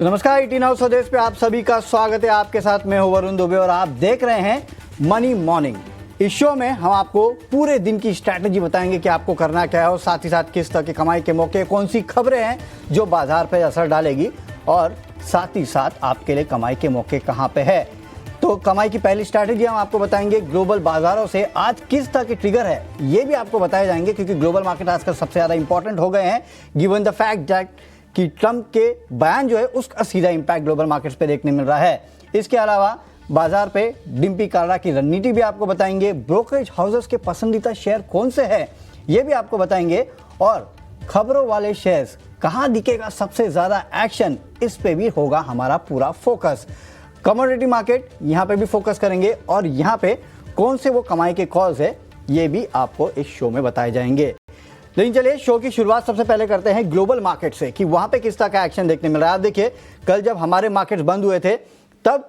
तो नमस्कार, 18 हाउस स्वदेश पे आप सभी का स्वागत है। आपके साथ मैं हूं वरुण दुबे और आप देख रहे हैं मनी मॉर्निंग। इस शो में हम आपको पूरे दिन की स्ट्रैटेजी बताएंगे कि आपको करना क्या है और साथ ही साथ किस तरह के कमाई के मौके, कौन सी खबरें हैं जो बाजार पे असर डालेगी और साथ ही साथ आपके लिए कमाई के मौके कहाँ पे है। तो कमाई की पहली स्ट्रैटेजी हम आपको बताएंगे ग्लोबल बाजारों से आज किस तरह के ट्रिगर है ये भी आपको बताए जाएंगे, क्योंकि ग्लोबल मार्केट आजकल सबसे ज़्यादा इंपॉर्टेंट हो गए हैं गिवन द फैक्ट दैट कि ट्रंप के बयान जो है उसका सीधा इंपैक्ट ग्लोबल मार्केट्स पे देखने मिल रहा है। इसके अलावा बाजार पे डिम्पी काल्रा की रणनीति भी आपको बताएंगे, ब्रोकरेज हाउसेस के पसंदीदा शेयर कौन से हैं ये भी आपको बताएंगे, और खबरों वाले शेयर्स कहाँ दिखेगा सबसे ज़्यादा एक्शन, इस पे भी होगा हमारा पूरा फोकस। कमोडिटी मार्केट यहाँ पे भी फोकस करेंगे और यहाँ पे कौन से वो कमाई के कॉल्स है ये भी आपको इस शो में बताए जाएंगे। लेकिन चलिए शो की शुरुआत सबसे पहले करते हैं ग्लोबल मार्केट से कि वहां पे किस तरह का एक्शन देखने मिल रहा है। आप देखिए, कल जब हमारे मार्केट्स बंद हुए थे तब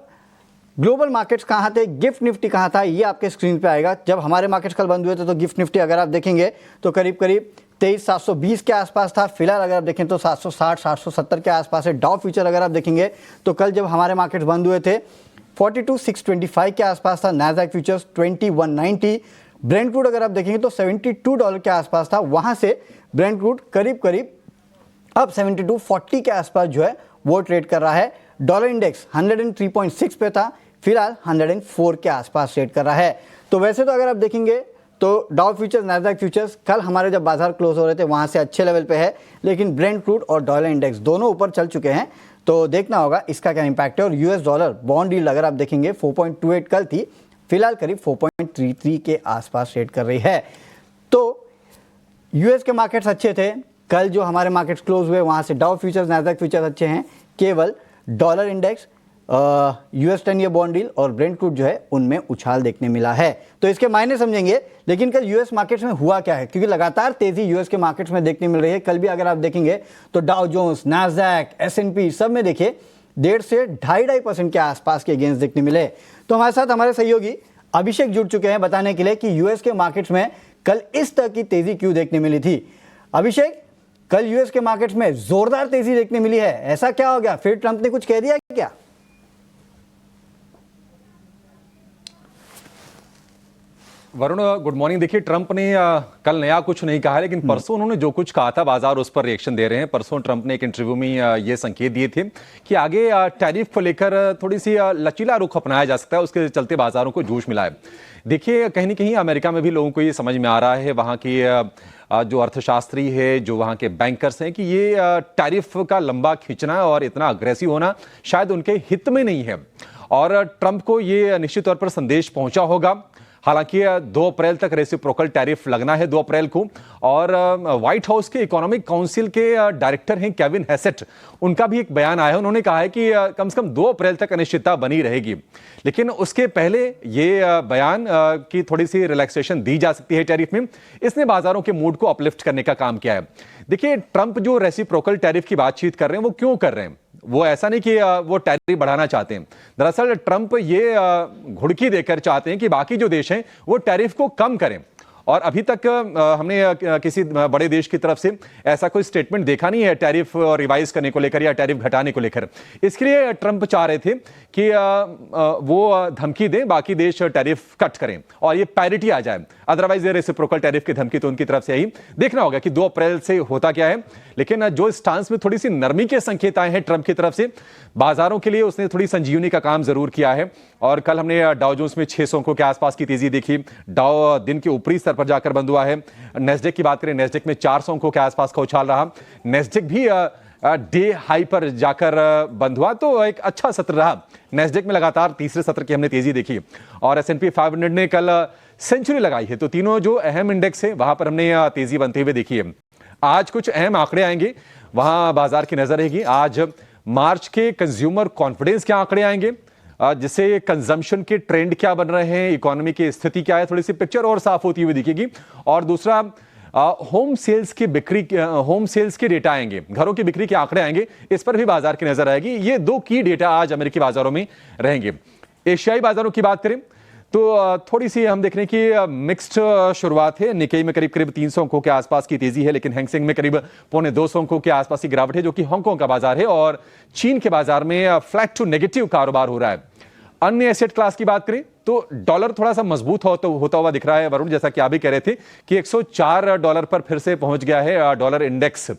ग्लोबल मार्केट्स कहाँ थे, गिफ्ट निफ्टी कहाँ था, ये आपके स्क्रीन पे आएगा। जब हमारे मार्केट्स कल बंद हुए थे तो गिफ्ट निफ्टी अगर आप देखेंगे तो करीब करीब 23,720 के आसपास था। फिलहाल अगर आप देखें तो 760 770 के आसपास है। डाउ फ्यूचर अगर आप देखेंगे तो कल जब हमारे मार्केट्स बंद हुए थे 42,625 के आसपास था। Nasdaq futures 2190। ब्रेंट क्रूड अगर आप देखेंगे तो $72 के आसपास था। वहां से ब्रेंट क्रूड करीब करीब अब 72.40 के आसपास जो है वो ट्रेड कर रहा है। डॉलर इंडेक्स 103.6 पे था, फिलहाल 104 के आसपास ट्रेड कर रहा है। तो वैसे तो अगर आप देखेंगे तो डाउ फ्यूचर्स, नैस्डैक फ्यूचर्स कल हमारे जब बाजार क्लोज हो रहे थे वहां से अच्छे लेवल पे है, लेकिन ब्रेंट क्रूड और डॉलर इंडेक्स दोनों ऊपर चल चुके हैं। तो देखना होगा इसका क्या इंपैक्ट है। और यूएस डॉलर बॉन्ड यील्ड अगर आप देखेंगे 4.28 कल थी, फिलहाल करीब 4.33 के आसपास ट्रेड कर रही है। तो यूएस के मार्केट्स अच्छे थे कल, जो हमारे मार्केट्स क्लोज हुए वहां से डाउ फ्यूचर्स, नैस्डैक फ्यूचर्स अच्छे हैं। केवल dollar index, US 10 year bond deal और ब्रेंट क्रूड जो है उनमें उछाल देखने मिला है। तो इसके मायने समझेंगे। लेकिन कल यूएस मार्केट्स में हुआ क्या है, क्योंकि लगातार तेजी यूएस के मार्केट्स में देखने मिल रही है। कल भी अगर आप देखेंगे तो डाउ जोन्स, नैस्डैक, S&P सब में देखिए 1.5 से 2.5% के आसपास के गेंस देखने मिले। तो हमारे साथ हमारे सहयोगी अभिषेक जुड़ चुके हैं बताने के लिए कि यूएस के मार्केट्स में कल इस तरह की तेजी क्यों देखने मिली थी। अभिषेक, कल यूएस के मार्केट्स में जोरदार तेजी देखने मिली है, ऐसा क्या हो गया? फिर ट्रंप ने कुछ कह दिया क्या? Varun, good morning. देखिए, ट्रंप ने कल नया कुछ नहीं कहा, लेकिन परसों उन्होंने जो कुछ कहा था बाजार उस पर रिएक्शन दे रहे हैं। परसों ट्रंप ने एक इंटरव्यू में ये संकेत दिए थे कि आगे टैरिफ को लेकर थोड़ी सी लचीला रुख अपनाया जा सकता है, उसके चलते बाजारों को जोश मिला है। देखिए, कहीं ना कहीं अमेरिका में भी लोगों को ये समझ में आ रहा है, वहाँ की जो अर्थशास्त्री है, जो वहाँ के बैंकर्स हैं, कि ये टैरिफ का लंबा खींचना और इतना अग्रेसिव होना शायद उनके हित में नहीं है। और ट्रंप को ये निश्चित तौर पर संदेश पहुंचा होगा। हालांकि 2 अप्रैल तक रेसिप्रोकल टैरिफ लगना है, 2 अप्रैल को। और व्हाइट हाउस के इकोनॉमिक काउंसिल के डायरेक्टर हैं केविन हेसेट, उनका भी एक बयान आया है। उन्होंने कहा है कि कम से कम 2 अप्रैल तक अनिश्चितता बनी रहेगी, लेकिन उसके पहले ये बयान की थोड़ी सी रिलैक्सेशन दी जा सकती है टैरिफ में। इसने बाजारों के मूड को अपलिफ्ट करने का काम किया है। देखिए, ट्रंप जो रेसिप्रोकल टैरिफ की बातचीत कर रहे हैं वो क्यों कर रहे हैं? वो ऐसा नहीं कि वो टैरिफ बढ़ाना चाहते हैं। दरअसल ट्रंप ये घुड़की देकर चाहते हैं कि बाकी जो देश हैं वो टैरिफ को कम करें। और अभी तक हमने किसी बड़े देश की तरफ से ऐसा कोई स्टेटमेंट देखा नहीं है टैरिफ रिवाइज करने को लेकर या टैरिफ घटाने को लेकर। इसके लिए ट्रंप चाह रहे थे कि वो धमकी दें, बाकी देश टैरिफ कट करें और ये पैरिटी आ जाए। अदरवाइज ये रेसिप्रोकल टैरिफ की धमकी तो उनकी तरफ से आई। देखना होगा कि 2 अप्रैल से होता क्या है। लेकिन जो स्टांस में थोड़ी सी नरमी के संकेत आए हैं ट्रंप की तरफ से, बाजारों के लिए उसने थोड़ी संजीवनी का काम जरूर किया है। और कल हमने डाउ जोन्स में 600 अंकों के आसपास की तेजी देखी। डाउ दिन के ऊपरी स्तर पर जाकर बंद हुआ है। नेस्डेक की बात करें, नेस्डेक में 400 अंकों के आसपास का उछाल रहा। नेस्डेक भी डे हाई पर जाकर बंद हुआ, तो एक अच्छा सत्र रहा। नेस्डेक में लगातार तीसरे सत्र की हमने तेजी देखी। और S&P 500 ने कल सेंचुरी लगाई है। तो तीनों जो अहम इंडेक्स है वहां पर हमने तेजी बनते हुए देखी है। आज कुछ अहम आंकड़े आएंगे, वहां बाजार की नजर रहेगी। आज मार्च के कंज्यूमर कॉन्फिडेंस के आंकड़े आएंगे, जिससे कंजम्पशन के ट्रेंड क्या बन रहे हैं, इकोनॉमी की स्थिति क्या है, थोड़ी सी पिक्चर और साफ होती हुई दिखेगी। और दूसरा, होम सेल्स के डेटा आएंगे, घरों की बिक्री के आंकड़े आएंगे, इस पर भी बाजार की नजर आएगी। ये 2 की डेटा आज अमेरिकी बाजारों में रहेंगे। एशियाई बाजारों की बात करें तो थोड़ी सी हम देख रहे हैं कि मिक्स्ड शुरुआत है। निकेई में करीब करीब 300 अंकों के आसपास की तेजी है, लेकिन हैंगसेंग में करीब 250 अंकों के आसपास की गिरावट है, जो कि हांगकांग का बाजार है। और चीन के बाजार में फ्लैट टू नेगेटिव कारोबार हो रहा है। अन्य एसेट क्लास की बात करें तो डॉलर थोड़ा सा मजबूत होता हुआ दिख रहा है वरुण, जैसा कि आप भी कह रहे थे कि $104 पर फिर से पहुंच गया है डॉलर इंडेक्स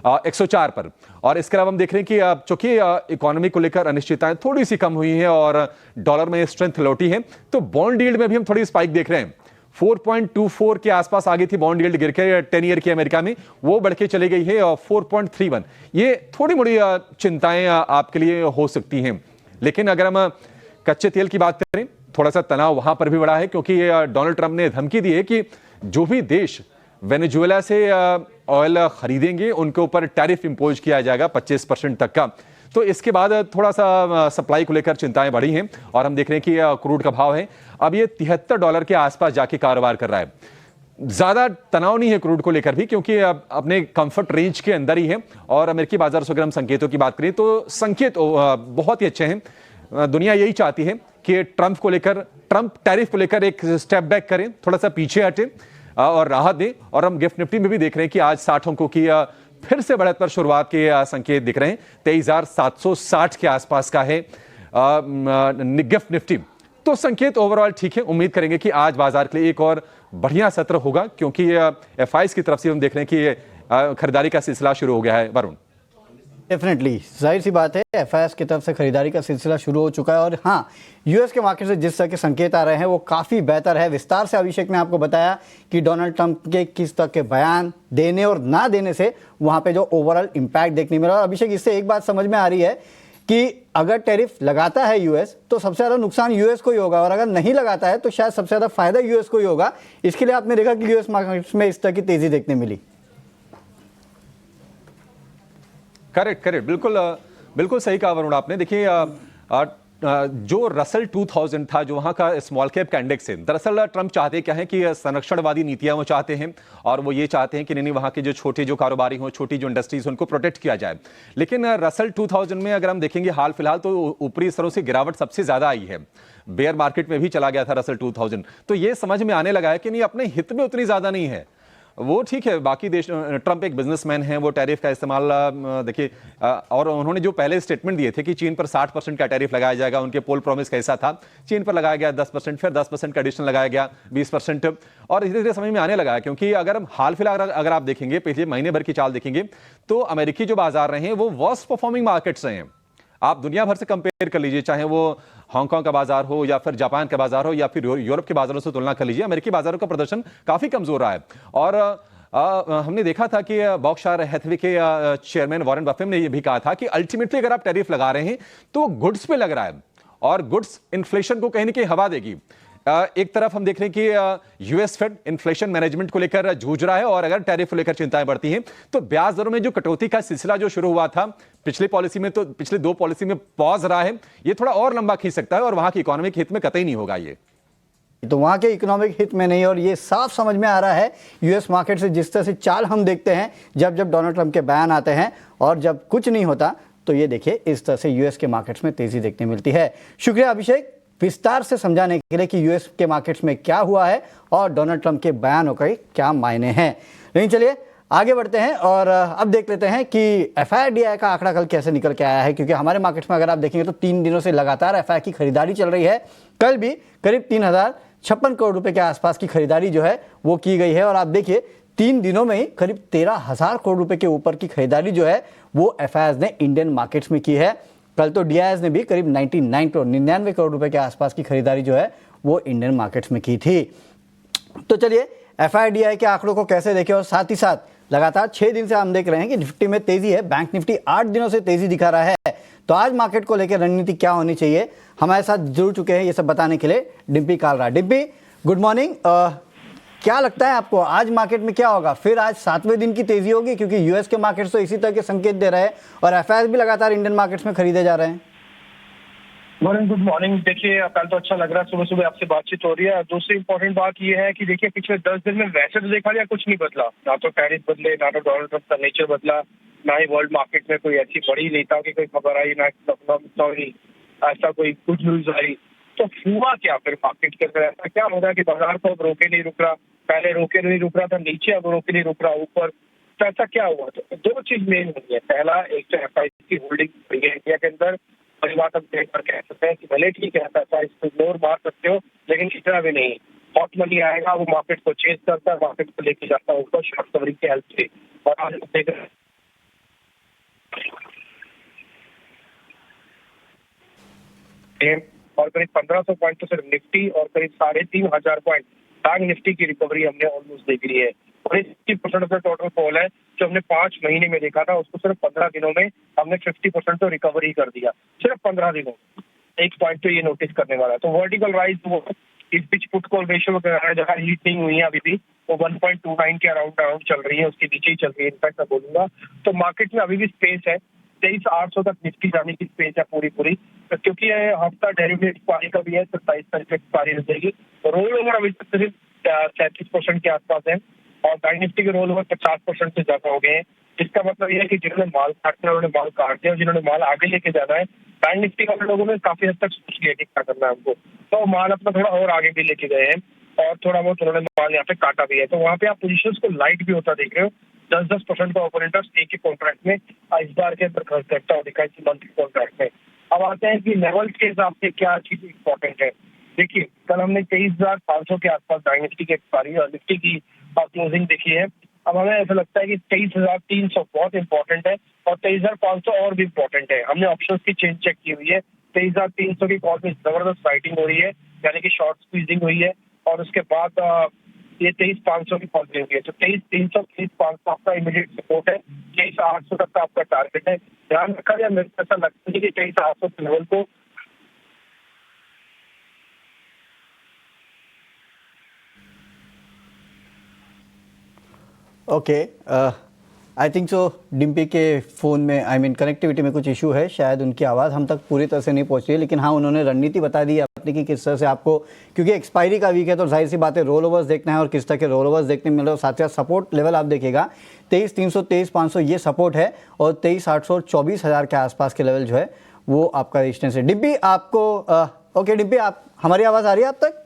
104 पर। और इसके अलावा हम देख रहे हैं कि चूंकि इकोनॉमी को लेकर अनिश्चितताएं थोड़ी सी कम हुई हैं और डॉलर में स्ट्रेंथ लौटी है, तो बॉन्ड यील्ड में भी हम थोड़ी स्पाइक देख रहे हैं। 4.24 के आसपास आ गई थी बॉन्ड यील्ड गिर के 10 ईयर की अमेरिका में, वो बढ़ के चली गई है और 4.31। ये थोड़ी मोड़ी चिंताएं आपके लिए हो सकती हैं। लेकिन अगर हम कच्चे तेल की बात करें, थोड़ा सा तनाव वहां पर भी बढ़ा है, क्योंकि डोनाल्ड ट्रंप ने धमकी दी है कि जो भी देश वेनेजुएला से ऑयल खरीदेंगे उनके ऊपर टैरिफ इंपोज किया जाएगा 25% तक का। तो इसके बाद थोड़ा सा सप्लाई को लेकर चिंताएं बढ़ी हैं और हम देख रहे हैं कि क्रूड का भाव है अब ये $73 के आसपास जाके कारोबार कर रहा है। ज्यादा तनाव नहीं है क्रूड को लेकर भी, क्योंकि अब अपने कंफर्ट रेंज के अंदर ही है। और अमेरिकी बाजार से अगर हम संकेतों की बात करें तो संकेत बहुत ही अच्छे हैं। दुनिया यही चाहती है कि ट्रंप टैरिफ को लेकर एक स्टेप बैक करें, थोड़ा सा पीछे हटे और राहत दें। और हम गिफ्ट निफ्टी में भी देख रहे हैं कि आज 60 अंकों की फिर से बढ़त पर शुरुआत के संकेत दिख रहे हैं। 23,760 के आसपास का है गिफ्ट निफ्टी। तो संकेत ओवरऑल ठीक है। उम्मीद करेंगे कि आज बाजार के लिए एक और बढ़िया सत्र होगा, क्योंकि एफआईएस की तरफ से हम देख रहे हैं कि खरीदारी का सिलसिला शुरू हो गया है वरुण। डेफिनेटली जाहिर सी बात है, एफआईएस की तरफ से खरीदारी का सिलसिला शुरू हो चुका है। और हाँ, यूएस के मार्केट से जिस तरह के संकेत आ रहे हैं वो काफ़ी बेहतर है। विस्तार से अभिषेक ने आपको बताया कि डोनाल्ड ट्रंप के किस तरह के बयान देने और ना देने से वहाँ पे जो ओवरऑल इम्पैक्ट देखने मिला। और अभिषेक, इससे एक बात समझ में आ रही है कि अगर टैरिफ लगाता है यूएस तो सबसे ज़्यादा नुकसान यूएस को ही होगा, और अगर नहीं लगाता है तो शायद सबसे ज़्यादा फायदा यूएस को ही होगा। इसके लिए आपने देखा कि यूएस मार्केट्स में इस तरह की तेज़ी देखने मिली। करेक्ट, बिल्कुल सही कहा वरुण आपने। देखिए जो रसल 2000 था, जो वहां का स्मॉल कैप का इंडेक्स है, दरअसल ट्रंप चाहते क्या है कि संरक्षणवादी नीतियां वो चाहते हैं और वो ये चाहते हैं कि नहीं वहां के जो छोटे जो कारोबारी हों, छोटी जो इंडस्ट्रीज उनको प्रोटेक्ट किया जाए। लेकिन रसल 2000 में अगर हम देखेंगे हाल फिलहाल तो ऊपरी स्तरों से गिरावट सबसे ज्यादा आई है। बेयर मार्केट में भी चला गया था रसल 2000। तो ये समझ में आने लगा है कि नहीं, अपने हित में उतनी ज्यादा नहीं है। वो ठीक है, बाकी देश, ट्रंप एक बिजनेसमैन है, वो टैरिफ का इस्तेमाल देखिए, और उन्होंने जो पहले स्टेटमेंट दिए थे कि चीन पर 60% का टैरिफ लगाया जाएगा, उनके पोल प्रॉमिस कैसा था, चीन पर लगाया गया 10%, फिर 10% का एडिशनल लगाया गया 20%। और धीरे धीरे समझ में आने लगा है, क्योंकि अगर हम हाल फिलहाल अगर आप देखेंगे, पिछले महीने भर की चाल देखेंगे तो अमेरिकी जो बाजार रहे हैं वो वर्स्ट परफॉर्मिंग मार्केट्स रहे हैं। आप दुनिया भर से कंपेयर कर लीजिए, चाहे वो हांगकांग का बाजार हो या फिर जापान का बाजार हो या फिर यूरोप के बाजारों से तुलना कर लीजिए, अमेरिकी बाजारों का प्रदर्शन काफी कमजोर रहा है। और हमने देखा था कि बर्कशायर हैथवे के चेयरमैन वॉरेन बफेट ने यह भी कहा था कि अल्टीमेटली अगर आप टैरिफ लगा रहे हैं तो गुड्स पे लग रहा है और गुड्स इन्फ्लेशन को कहीं ना कहीं हवा देगी। एक तरफ हम देख रहे हैं कि यूएस फेड इन्फ्लेशन मैनेजमेंट को लेकर जूझ रहा है और अगर टैरिफ को लेकर चिंताएं बढ़ती हैं तो ब्याज दरों में जो कटौती का सिलसिला जो शुरू हुआ था पिछली पॉलिसी में, तो पिछले 2 पॉलिसी में पॉज रहा है, ये थोड़ा और लंबा खींच सकता है और वहां की इकोनॉमिक हित में कतई नहीं होगा। ये तो वहाँ के इकोनॉमिक हित में नहीं, और ये साफ समझ में आ रहा है यूएस मार्केट से जिस तरह से चाल हम देखते हैं जब जब डोनाल्ड ट्रंप के बयान आते हैं और जब कुछ नहीं होता, तो ये देखिए इस तरह से यूएस के मार्केट्स में तेजी देखने मिलती है। शुक्रिया अभिषेक विस्तार से समझाने के लिए कि यूएस के मार्केट्स में क्या हुआ है और डोनाल्ड ट्रंप के बयानों के क्या मायने हैं। लेकिन चलिए आगे बढ़ते हैं और अब देख लेते हैं कि एफआईडीआई का आंकड़ा कल कैसे निकल के आया है, क्योंकि हमारे मार्केट्स में अगर आप देखेंगे तो 3 दिनों से लगातार एफआई की खरीदारी चल रही है। कल भी करीब 3056 करोड़ रुपए के आसपास की खरीदारी जो है वो की गई है। और आप देखिए 3 दिनों में ही करीब 13,000 करोड़ रुपए के ऊपर की खरीदारी जो है वो एफआईआईज ने इंडियन मार्केट्स में की है। कल तो डीआईएस ने भी करीब 99 करोड़ रुपए के आसपास की खरीदारी जो है वो इंडियन मार्केट्स में की थी। तो चलिए एफआईडीआई के आंकड़ों को कैसे देखें, और साथ ही साथ लगातार 6 दिन से हम देख रहे हैं कि निफ्टी में तेजी है, बैंक निफ्टी 8 दिनों से तेजी दिखा रहा है। तो आज मार्केट को लेकर रणनीति क्या होनी चाहिए, हमारे साथ जुड़ चुके हैं ये सब बताने के लिए डिम्पी कालरा। Dimpy, good morning. क्या लगता है आपको आज मार्केट में क्या होगा? फिर आज 7वें दिन की तेजी होगी, क्योंकि यूएस के मार्केट्स तो इसी तरह के संकेत दे रहे हैं और एफआईआईज भी लगातार इंडियन मार्केट्स में खरीदे जा रहे हैं। Good morning. देखिए कल तो अच्छा लग रहा है, सुबह सुबह आपसे बातचीत हो रही है। दूसरी इंपॉर्टेंट बात यह है कि देखिए पिछले 10 दिन में वैसे तो देखा जाए कुछ नहीं बदला, ना तो टैरिफ बदले, ना तो डोनाल्ड ट्रंप का नेचर बदला, ना ही वर्ल्ड मार्केट में कोई ऐसी बड़ी नेताओं की कोई खबर आई, ना ऐसा कोई गुड न्यूज आई। तो हुआ क्या फिर मार्केट के अंदर? ऐसा क्या हो रहा है कि बाजार को अब रोके नहीं रुक रहा, पहले रोके नहीं रुक रहा था नीचे, अब रोके नहीं रुक रहा ऊपर, तो ऐसा क्या हुआ? तो दो चीज मेन हुई है। पहला, एक तो एफआई की होल्डिंग बढ़ी है इंडिया के अंदर, और ये बात हम देख कर कह सकते हैं कि भले ठीक है पैसा इसको इग्नोर मार सकते हो, लेकिन इतना भी नहीं। हॉट मनी आएगा, वो मार्केट को चेज करता है, मार्केट को लेके जाता है ऊपर शॉर्ट कवरिंग की हेल्प से। और आज हम देख रहे हैं और करीब 1500 पॉइंट तो सिर्फ निफ्टी और करीब 3500 पॉइंट बैंक निफ्टी की रिकवरी हमने ऑलमोस्ट देख ली है। और 50% ऑफ द टोटल फॉल है जो हमने 5 महीने में देखा था, उसको सिर्फ 15 दिनों में हमने 50% तो रिकवरी कर दिया, सिर्फ 15 दिनों। एक पॉइंट तो ये नोटिस करने वाला है। तो वर्टिकल राइज वो इस बीच पुट कॉल रेशियो जगह हीट नहीं हुई है अभी भी, वो 1.29 के अराउंड चल रही है, उसके नीचे ही चल रही है इनफैक्ट मैं बोलूंगा। तो मार्केट में अभी भी स्पेस है, 23,800 तक निफ्टी जाने की स्पेस है पूरी, तो क्योंकि ये हफ्ता डेरिवेटिव एक्सपायरी का भी है, 27 तारीख एक्सपायरी हो जाएगी। रोल ओवर अभी तक सिर्फ 37% के आसपास है और बैंक निफ्टी के रोल ओवर 50% से ज्यादा हो गए हैं, जिसका मतलब यह है कि जिन्होंने माल काटना है उन्होंने माल काट दिया और जिन्होंने माल आगे लेके जाना है, बैंक निफ्टी वाले लोगों ने काफी हद तक सोच लिया कि क्या करना है हमको, तो माल अपना थोड़ा और आगे भी लेके गए हैं और थोड़ा बहुत उन्होंने माल यहाँ पे काटा भी है। तो वहाँ पे आप पोजीशंस को लाइट भी होता देख रहे हो, 10% का ओपन इंटरेस्ट एक ही कॉन्ट्रैक्ट में इस बार के अंदर खर्च करता हुआ दिखाई थी मंथली कॉन्ट्रैक्ट में। अब आते हैं कि लेवल के हिसाब से क्या चीज इंपॉर्टेंट है। देखिए, कल हमने 23,500 के आसपास बैंक निफ्टी की एक्सपायरी और निफ्टी की क्लोजिंग देखी है। अब हमें ऐसा लगता है कि 23,300 बहुत इंपॉर्टेंट है और 23,500 और भी इंपॉर्टेंट है। हमने ऑप्शंस की चेन चेक की हुई है, 23,300 की कॉल में जबरदस्त फाइटिंग हो रही है, यानी कि शॉर्ट स्क्वीजिंग हुई है और उसके बाद ये 23,500 की कॉल हुई है। तो 23,300 23,500 आपका इमीडिएट सपोर्ट है, 23,800 तक का आपका टारगेट है। ध्यान रखा जाए, मेरे को ऐसा लगता है कि 23,800 के लेवल को okay, I think so Dimpy के फ़ोन में कनेक्टिविटी में कुछ इशू है, शायद उनकी आवाज़ हम तक पूरी तरह से नहीं पहुंच रही है, लेकिन हाँ उन्होंने रणनीति बता दी अपनी कि किस तरह से आपको, क्योंकि एक्सपायरी का वीक है तो जाहिर सी बात है रोल ओवर्स देखना है और किस तरह के रोल ओवर्स देखने मिल रहे हो। साथ ही साथ सपोर्ट लेवल आप देखिएगा 23,300 23,500 ये सपोर्ट है और 23,800 और 24,000 के आसपास के लेवल जो है वो आपका रेजिस्टेंस है। डिम्पी आपको ओके डिम्पी, आप हमारी आवाज़ आ रही है आप तक?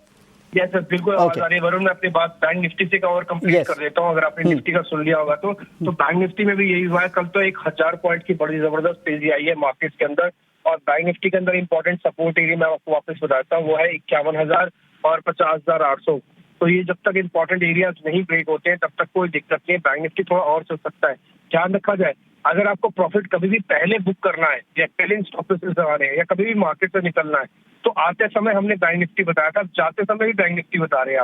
यस सर, बिल्कुल आवाज आ रही है। वरुण, मैं अपनी बात बैंक निफ्टी से कवर कंप्लीट कर देता हूँ। अगर आपने निफ्टी का सुन लिया होगा तो बैंक निफ्टी में भी यही हुआ है। कल तो 1,000 पॉइंट की बड़ी जबरदस्त तेजी आई है मार्केट के अंदर और बैंक निफ्टी के अंदर इंपॉर्टेंट सपोर्ट एरिया मैं आपको वापस बताता हूँ, वो है 51,000 और 50,800। तो ये जब तक इंपॉर्टेंट एरियाज नहीं ब्रेक होते हैं तब तक कोई दिक्कत नहीं है, बैंक निफ्टी थोड़ा और चल सकता है। ध्यान रखा जाए, अगर आपको प्रॉफिट कभी भी पहले बुक करना है या पहले स्टॉप लॉसेस लगाने हैं या कभी भी मार्केट से निकलना है तो आते समय हमने बैंक निफ्टी बताया था, जाते समय भी बैंक निफ्टी बता रहे हैं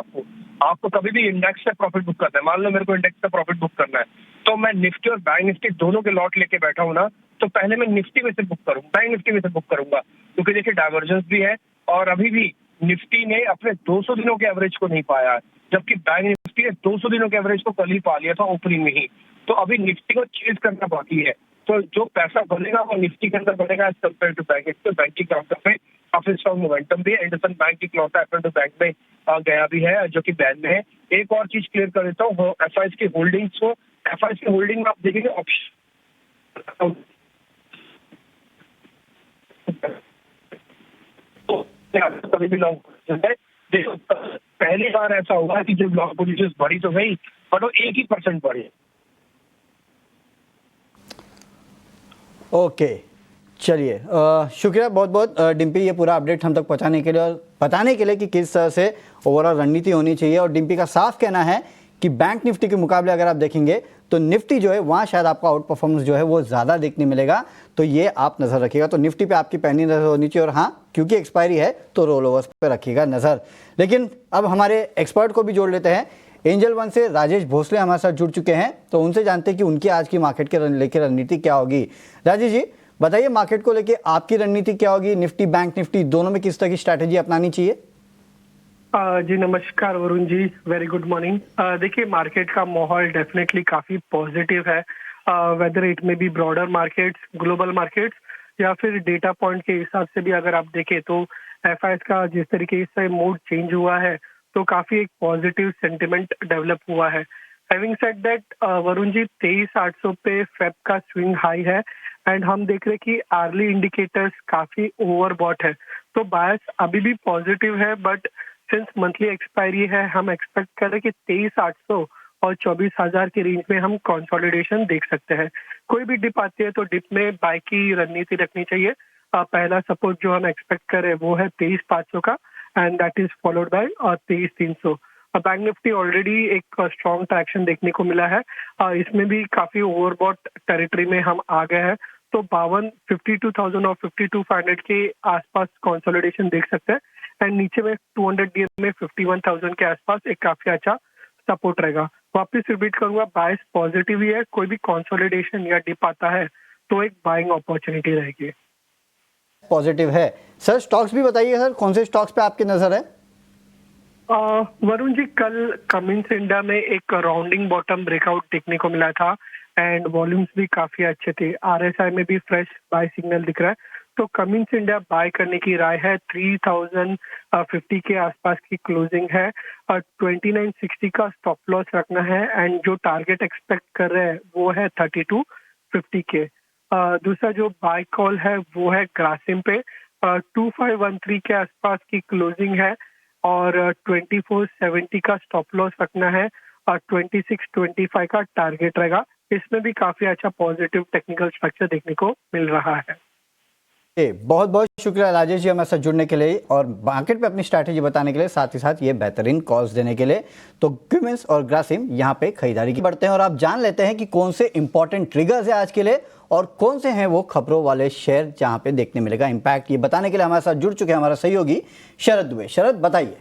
आपको कभी भी इंडेक्स से प्रॉफिट बुक करना है। मान लो मेरे को इंडेक्स से प्रॉफिट बुक करना है तो मैं निफ्टी और बैंक निफ्टी दोनों के लॉट लेके बैठा हूं ना, तो पहले मैं निफ्टी में से बुक करूंगा, बैंक निफ्टी में से बुक करूंगा, क्योंकि देखिए डाइवर्जेंस भी है और अभी भी निफ्टी ने अपने 200 दिनों के एवरेज को नहीं पाया है, जबकि बैंक निफ्टी ने 200 दिनों के एवरेज को कल ही पा लिया था ओपनिंग में ही। तो अभी निफ्टी को चेज करना बाकी है, तो जो पैसा बनेगा वो निफ्टी के अंदर बनेगा as compare to bank. Bank की काउंटर में काफी स्ट्रॉन्ग मोमेंटम भी है। इंडसइंड बैंक की क्लॉट एफएन टू बैंक में गया भी है जो कि बैन में है। एक और चीज क्लियर कर देता हूँ, एफआईएस की होल्डिंग्स को, एफआईएस की होल्डिंग में आप देखेंगे ऑप्शन कभी भी लॉन्ग है। देखो पहली बार ऐसा हुआ कि जब लॉन्ग पोजीशन बढ़ी तो गई बट वो 1% बढ़ी। ओके चलिए, शुक्रिया बहुत बहुत डिम्पी ये पूरा अपडेट हम तक पहुंचाने के लिए और बताने के लिए कि किस तरह से ओवरऑल रणनीति होनी चाहिए। और डिम्पी का साफ कहना है कि बैंक निफ्टी के मुकाबले अगर आप देखेंगे तो निफ्टी जो है वहाँ शायद आपका आउट परफॉर्मेंस जो है वो ज़्यादा देखने मिलेगा, तो ये आप नज़र रखिएगा। तो निफ्टी पे आपकी पहली नज़र होनी चाहिए और हाँ क्योंकि एक्सपायरी है तो रोल ओवर्स पे रखिएगा नज़र। लेकिन अब हमारे एक्सपर्ट को भी जोड़ लेते हैं। एंजल वन से राजेश भोसले हमारे साथ जुड़ चुके हैं, तो उनसे जानते हैं कि उनकी आज की मार्केट के लेकर रणनीति क्या होगी। राजेश जी बताइए, मार्केट को लेकर आपकी रणनीति क्या होगी? निफ्टी बैंक निफ्टी दोनों में किस तरह की स्ट्रैटेजी अपनानी चाहिए? जी नमस्कार Varun ji, very good morning. देखिए मार्केट का माहौल डेफिनेटली काफी पॉजिटिव है, whether it may be broader markets, global markets या फिर डेटा पॉइंट के हिसाब से भी अगर आप देखें तो एफआईएस का जिस तरीके से मूड चेंज हुआ है तो काफी एक पॉजिटिव सेंटिमेंट डेवलप हुआ है। Having said that Varun ji 23,800 पे फेब का स्विंग हाई है एंड हम देख रहे हैं कि अर्ली इंडिकेटर्स काफी ओवरबॉट है, तो बायस अभी भी पॉजिटिव है, बट सिंस मंथली एक्सपायरी है हम एक्सपेक्ट कर रहे हैं कि 23,800 और 24,000 के रेंज में हम कंसोलिडेशन देख सकते हैं। कोई भी डिप आती है तो डिप में बाय की रणनीति रखनी चाहिए। पहला सपोर्ट जो हम एक्सपेक्ट कर रहे हैं वो है 23,500 का, and that is followed by 23,300। Bank Nifty already एक स्ट्रॉन्ग ट्रैक्शन देखने को मिला है, इसमें भी काफी ओवरबॉट टेरिटरी में हम आ गए हैं, तो 52,000 और 52,500 के आसपास कंसोलिडेशन देख सकते हैं, एंड नीचे में 200 डीएम में 51,000 के आसपास एक काफी अच्छा सपोर्ट रहेगा। वापस रिपीट करूंगा, बायस पॉजिटिव ही है, कोई भी कंसोलिडेशन या डिप आता है तो एक बाइंग अपॉर्चुनिटी रहेगी। पॉजिटिव है सर। स्टॉक्स भी बताइए सर, कौन से स्टॉक्स पे आपकी नजर है? वरुण जी, कल कमिंस इंडिया में एक राउंडिंग बॉटम ब्रेकआउट देखने को मिला था एंड वॉल्यूम्स भी काफी अच्छे थे। आरएसआई में भी फ्रेश बाय सिग्नल दिख रहा है, तो कमिंस इंडिया बाय करने की राय है। 3,050 के आसपास की क्लोजिंग है, 2960 का स्टॉप लॉस रखना है, एंड जो टारगेट एक्सपेक्ट कर रहे हैं वो है 3250 के। दूसरा जो बाय कॉल है वो है ग्रासिम पे, 2513 के आसपास की क्लोजिंग है और 2470 का स्टॉप लॉस रखना है और 2625 का टारगेट रहेगा। इसमें भी काफी अच्छा पॉजिटिव टेक्निकल स्ट्रक्चर देखने को मिल रहा है। बहुत बहुत शुक्रिया राजेश जी हमारे साथ जुड़ने के लिए और मार्केट पे अपनी स्ट्रैटेजी बताने के लिए, साथ ही साथ ये बेहतरीन कॉल्स देने के लिए। तो क्यूमेंस और ग्रासिम यहाँ पे खरीदारी की बढ़ते हैं और आप जान लेते हैं कि कौन से इंपॉर्टेंट ट्रिगर्स है आज के लिए और कौन से हैं वो खबरों वाले शेयर जहाँ पे देखने मिलेगा इम्पैक्ट। ये बताने के लिए हमारे साथ जुड़ चुके हैं हमारा सहयोगी शरद दुबे। शरद बताइए।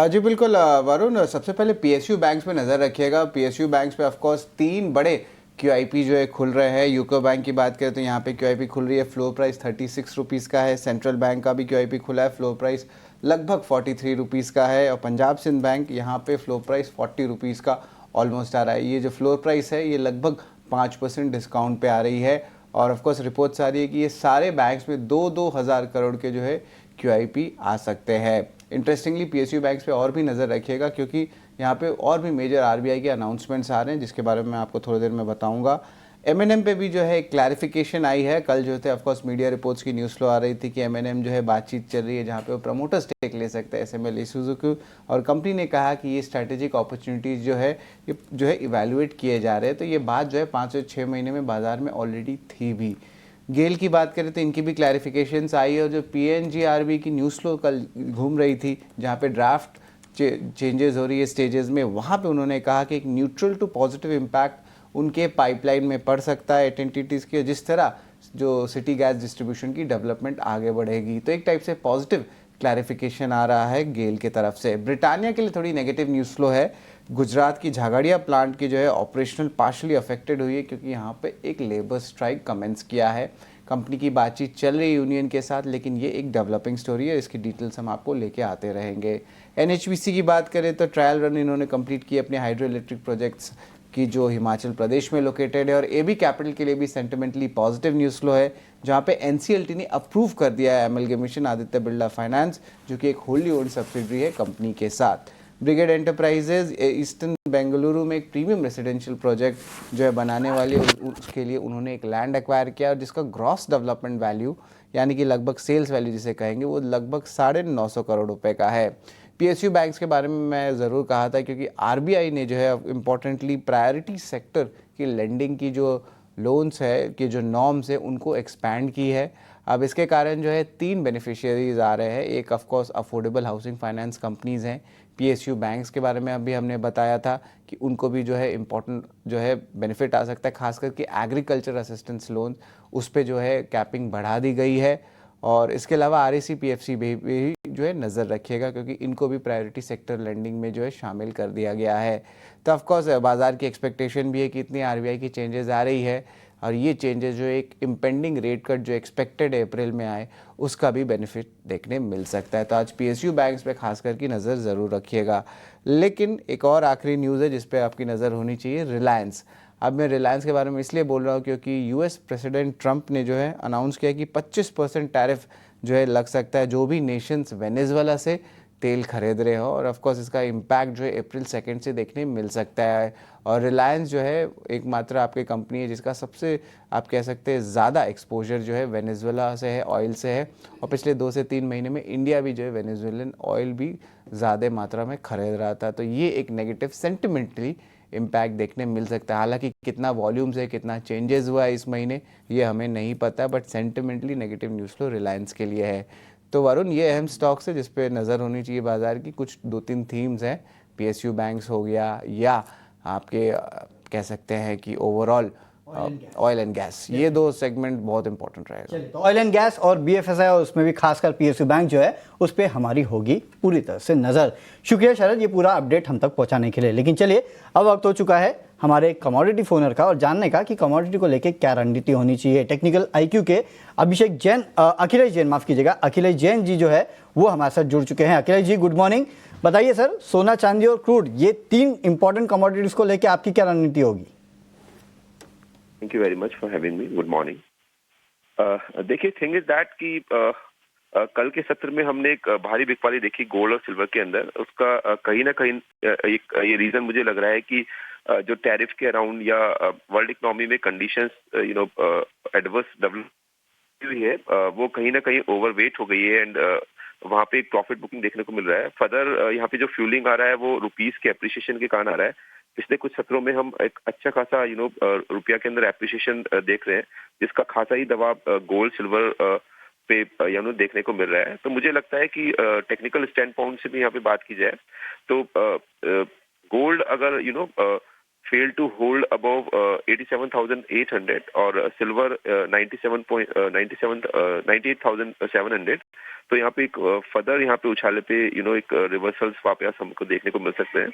जी बिल्कुल वरुण, सबसे पहले पीएसयू बैंक्स पे नज़र रखिएगा। पीएसयू बैंक्स पे ऑफकोर्स 3 बड़े क्यूआईपी जो है खुल रहे हैं। यूको बैंक की बात करें तो यहाँ पे क्यूआईपी खुल रही है, फ्लोर प्राइस 36 रुपीज़ का है। सेंट्रल बैंक का भी क्यूआईपी खुला है, फ्लोर प्राइस लगभग 43 रुपीज़ का है। और पंजाब सिंध बैंक यहाँ पे फ्लोर प्राइस 40 रुपीज़ का ऑलमोस्ट आ रहा है। ये जो फ्लोर प्राइस है ये लगभग 5% डिस्काउंट पे आ रही है। और ऑफकोर्स रिपोर्ट्स आ रही है कि ये सारे बैंक्स में 2-2 हज़ार करोड़ के जो है क्यूआईपी आ सकते हैं। इंटरेस्टिंगली पीएसयू बैंक्स पे और भी नज़र रखिएगा क्योंकि यहाँ पे और भी मेजर आरबीआई के अनाउंसमेंट्स आ रहे हैं जिसके बारे में मैं आपको थोड़ी देर में बताऊंगा। एमएनएम पे भी जो है क्लैरिफिकेशन आई है। कल जो थे ऑफकोर्स मीडिया रिपोर्ट्स की न्यूज़ फ्लो आ रही थी कि एमएनएम जो है बातचीत चल रही है जहाँ पे वो प्रमोटर स्टेक ले सकते हैं एसएमएल इसुजुकी, और कंपनी ने कहा कि ये स्ट्रैटेजिक अपॉर्चुनिटीज़ जो है इवेल्युएट किए जा रहे हैं। तो ये बात जो है 5 से 6 महीने में बाजार में ऑलरेडी थी भी। गेल की बात करें तो इनकी भी क्लैरिफिकेशंस आई है और जो पीएनजीआरबी की न्यूज़ फ्लो कल घूम रही थी जहाँ पे ड्राफ्ट चेंजेस हो रही है स्टेजेस में, वहाँ पे उन्होंने कहा कि एक न्यूट्रल टू पॉजिटिव इम्पैक्ट उनके पाइपलाइन में पड़ सकता है 8 एंटिटीज़ की, जिस तरह जो सिटी गैस डिस्ट्रीब्यूशन की डेवलपमेंट आगे बढ़ेगी। तो एक टाइप से पॉजिटिव क्लैरिफिकेशन आ रहा है गेल की तरफ से। ब्रिटानिया के लिए थोड़ी नेगेटिव न्यूज़ फ्लो है। गुजरात की झागाड़िया प्लांट की जो है ऑपरेशनल पार्शली अफेक्टेड हुई है क्योंकि यहाँ पे एक लेबर स्ट्राइक कमेंस किया है। कंपनी की बातचीत चल रही है यूनियन के साथ, लेकिन ये एक डेवलपिंग स्टोरी है, इसकी डिटेल्स हम आपको लेके आते रहेंगे। एनएचपीसी की बात करें तो ट्रायल रन इन्होंने कंप्लीट की अपने हाइड्रो इलेक्ट्रिक प्रोजेक्ट्स की जो हिमाचल प्रदेश में लोकेटेड है। और एबी कैपिटल के लिए भी सेंटिमेंटली पॉजिटिव न्यूज़ फ्लो है जहाँ पे एनसीएलटी ने अप्रूव कर दिया है एमलगेमेशन आदित्य बिरला फाइनेंस जो कि एक होल्ली ओन्ड सब्सिडरी है कंपनी के साथ। ब्रिगेड एंटरप्राइजेज ईस्टर्न बेंगलुरु में एक प्रीमियम रेसिडेंशियल प्रोजेक्ट जो है बनाने वाली है, उसके लिए उन्होंने एक लैंड एक्वायर किया और जिसका ग्रॉस डेवलपमेंट वैल्यू यानी कि लगभग सेल्स वैल्यू जिसे कहेंगे वो लगभग 950 करोड़ रुपए का है। पीएसयू बैंक्स के बारे में मैं ज़रूर कहा था क्योंकि आरबीआई ने जो है इम्पोर्टेंटली प्रायोरिटी सेक्टर की लेंडिंग की जो लोन्स है कि जो नॉर्म्स है उनको एक्सपैंड की है। अब इसके कारण जो है 3 बेनिफिशियरीज आ रहे हैं। एक of course affordable housing finance companies हैं। पीएसयू बैंक्स के बारे में अभी हमने बताया था कि उनको भी जो है इम्पोर्टेंट जो है बेनिफिट आ सकता है, खास करके एग्रीकल्चर असिस्टेंस लोन उस पर जो है कैपिंग बढ़ा दी गई है। और इसके अलावा आरएसी पीएफसी भी जो है नज़र रखिएगा क्योंकि इनको भी प्रायोरिटी सेक्टर लेंडिंग में जो है शामिल कर दिया गया है। तो ऑफकोर्स बाज़ार की एक्सपेक्टेशन भी है कि इतनी आरबीआई की चेंजेस आ रही है और ये चेंजेस जो एक इम्पेंडिंग रेट कट जो एक्सपेक्टेड अप्रैल में आए उसका भी बेनिफिट देखने मिल सकता है। तो आज पीएसयू बैंक्स पे खास करके नज़र ज़रूर रखिएगा। लेकिन एक और आखिरी न्यूज़ है जिस पे आपकी नज़र होनी चाहिए, रिलायंस। अब मैं रिलायंस के बारे में इसलिए बोल रहा हूँ क्योंकि यूएस प्रेसिडेंट ट्रंप ने जो है अनाउंस किया कि 25% टैरिफ जो है लग सकता है जो भी नेशंस वेनेजुएला से तेल खरीद रहे हो, और ऑफ कोर्स इसका इम्पैक्ट जो है अप्रैल 2 से देखने मिल सकता है। और रिलायंस जो है एकमात्र आपकी कंपनी है जिसका सबसे आप कह सकते हैं ज़्यादा एक्सपोजर जो है वेनेजुएला से है, ऑयल से है, और पिछले 2 से 3 महीने में इंडिया भी जो है वेनेजुएलन ऑयल भी ज़्यादा मात्रा में खरीद रहा था। तो ये एक नेगेटिव सेंटिमेंटली इम्पैक्ट देखने मिल सकता है। हालांकि कितना वॉल्यूम्स है, कितना चेंजेस हुआ है इस महीने, ये हमें नहीं पता, but sentimentally negative news flow Reliance के लिए है। तो वरुण, ये अहम स्टॉक्स है जिस पे नज़र होनी चाहिए बाजार की। कुछ 2-3 थीम्स हैं, पीएसयू बैंक्स हो गया, या आपके कह सकते हैं कि ओवरऑल ऑयल एंड गैस, ये 2 सेगमेंट बहुत इंपॉर्टेंट रहेगा। तो ऑयल एंड गैस और बीएफएसआई, और उसमें भी खासकर पीएसयू बैंक जो है उस पर हमारी होगी पूरी तरह से नज़र। शुक्रिया शरद, ये पूरा अपडेट हम तक पहुंचाने के लिए। लेकिन चलिए, अब वक्त हो चुका है हमारे कमोडिटी फोनर का और जानने का कि कमोडिटी को लेकर क्या रणनीति होनी चाहिए। टेक्निकल आईक्यू के अखिलेश जैन, माफ कीजिएगा, अखिलेश जैन जी जो है वो हमारे साथ जुड़ चुके हैं। Akhilesh ji, good morning. बताइए सर, सोना, चांदी और क्रूड, ये 3 इंपॉर्टेंट कमोडिटीज को लेकर आपकी क्या रणनीति होगी? Thank you very much for having me. Good morning. देखिए, थिंग इज दैट कि कल के सत्र में हमने एक भारी बिकवाली देखी गोल्ड और सिल्वर के अंदर। उसका कहीं ना कहीं एक ये रीजन मुझे लग रहा है कि जो टैरिफ के अराउंड या वर्ल्ड इकोनॉमी में कंडीशंस एडवर्स डेवलप हुई है, वो कहीं ना कहीं ओवरवेट हो गई है, एंड वहाँ पे एक प्रॉफिट बुकिंग देखने को मिल रहा है। फर्दर यहाँ पे जो फ्यूलिंग आ रहा है वो रुपीस के एप्रिसिएशन के कारण आ रहा है। पिछले कुछ सत्रों में हम एक अच्छा खासा रुपया के अंदर एप्रिसिएशन देख रहे हैं, जिसका खासा ही दबाव गोल्ड सिल्वर पे देखने को मिल रहा है। तो मुझे लगता है कि टेक्निकल स्टैंड पॉइंट से भी यहाँ पे बात की जाए तो गोल्ड अगर फेल टू होल्ड अबव 87,800 और सिल्वर 98,700, तो यहाँ पे एक फर्दर यहाँ पे उछाले पे एक रिवर्सल्स वापस हमको देखने को मिल सकते हैं।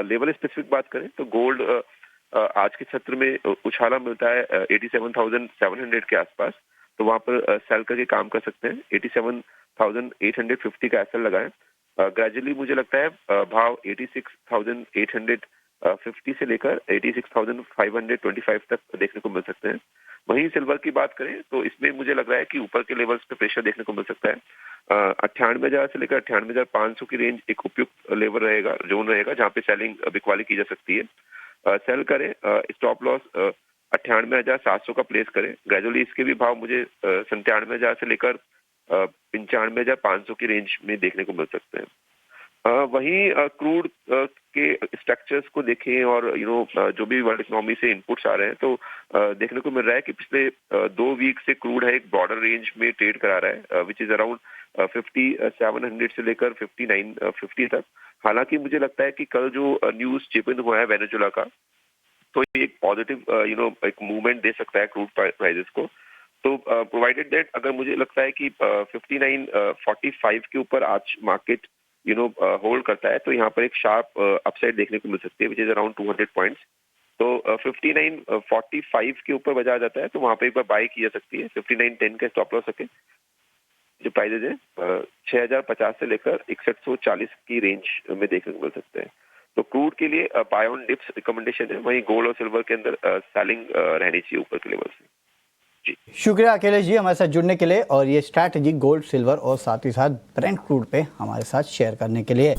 लेवल स्पेसिफिक बात करें तो गोल्ड आज के सत्र में उछाला मिलता है 87,700 के आसपास, तो वहाँ पर सेल करके काम कर सकते हैं। 87,850 का एसएल लगाएं। ग्रेजुअली मुझे लगता है भाव 86,850 से लेकर 86,525 तक देखने को मिल सकते हैं। वहीं सिल्वर की बात करें तो इसमें मुझे लग रहा है कि ऊपर के लेवल्स पे प्रेशर देखने को मिल सकता है। 98,000 से लेकर 98,500 की रेंज एक उपयुक्त लेवल रहेगा, जोन रहेगा, जहाँ पे सेलिंग बिकवाली की जा सकती है। सेल करें, स्टॉप लॉस 98,700 का प्लेस करें। ग्रेजुअली इसके भी भाव मुझे 97,000 से लेकर 95,500 की रेंज में देखने को मिल सकते हैं। वहीं क्रूड के स्ट्रक्चर्स को देखें और जो भी वर्ल्ड इकोनॉमी से इनपुट्स आ रहे हैं तो देखने को मिल रहा है कि पिछले 2 वीक से क्रूड है एक ब्रॉडर रेंज में ट्रेड करा रहा है, विच इज अराउंड 5700 से लेकर 5950 तक। हालांकि मुझे लगता है कि कल जो न्यूज चिपन हुआ है वेनेजुएला का, तो ये एक पॉजिटिव एक मूवमेंट दे सकता है क्रूड प्राइसेस को। तो प्रोवाइडेड दैट अगर मुझे लगता है कि 5945 के ऊपर आज मार्केट होल्ड करता है, तो यहाँ पर एक शार्प अपसाइड देखने को मिल सकती है, विच इज अराउंड 200 पॉइंट्स। तो 5945 के ऊपर बजा जाता है तो वहाँ पे एक बार बाय की जा सकती है। 5910 का स्टॉप लॉस सके। जो प्राइजेज है 6050 से लेकर 6140 की रेंज में देखने को मिल सकते हैं। तो क्रूड के लिए बाय ऑन डिप्स रिकमेंडेशन है, वहीं गोल्ड और सिल्वर के अंदर सेलिंग रहनी चाहिए ऊपर के लेवल से। जी शुक्रिया अखिलेश जी हमारे साथ जुड़ने के लिए और ये स्ट्रैटेजी गोल्ड, सिल्वर और साथ ही साथ ब्रेंट क्रूड पे हमारे साथ शेयर करने के लिए।